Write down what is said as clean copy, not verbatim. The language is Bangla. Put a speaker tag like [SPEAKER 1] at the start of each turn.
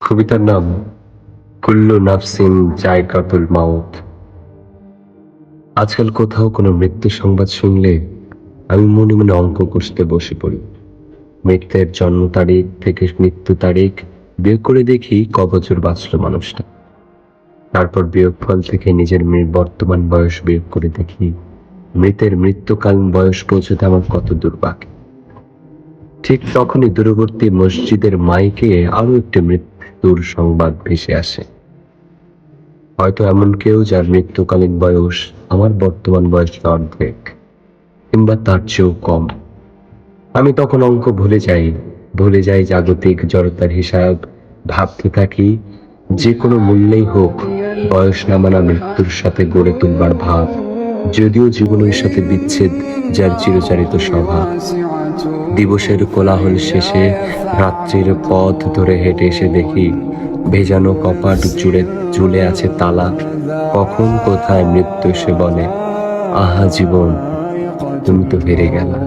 [SPEAKER 1] কবিতার নাম কুল্লু নাফসিন জায়কাতুল মাউত। আজকাল কোথাও কোনো মৃত্যু সংবাদ শুনলে আমি মনে মনে অঙ্ক কষতে বসে পড়ি। মৃত্যুর জন্ম তারিখ থেকে মৃত্যু তারিখ বিয়োগ করে দেখি ক বছর বাঁচল মানুষটা। তারপর বিয়োগফল থেকে নিজের বর্তমান বয়স বিয়োগ করে দেখি মৃতের মৃত্যুকালীন বয়স পৌঁছতে আমার কত দূর বাকি। ঠিক তখনই দূরবর্তী মসজিদের মাইকে আরো একটি মৃত্যুর সংবাদ ভেসে আসে। হয়তো এমন কেউ যার মৃত্যুকালীন বয়স আমার বর্তমান বয়সের অর্ধেক কিংবা তার চেয়েও কম। আমি তখন অঙ্ক ভুলে যাই জাগতিক জড়তার হিসাব। ভাবতে থাকি যে কোনো মূল্যেই হোক বয়স নামানা মৃত্যুর সাথে গড়ে তুলবার ভাব, যদিও জীবনের সাথে বিচ্ছেদ যার চিরচারিত স্বভাব। দিবসের কোলাহল শেষে রাত্রির পথ ধরে হেঁটে এসে দেখি ভেজানো কপাট জুড়ে ঝুলে আছে তালা। কখন কোথায় মৃত্যু এসে বলে, আহা জীবন, তুমি তো হেরে গেলা।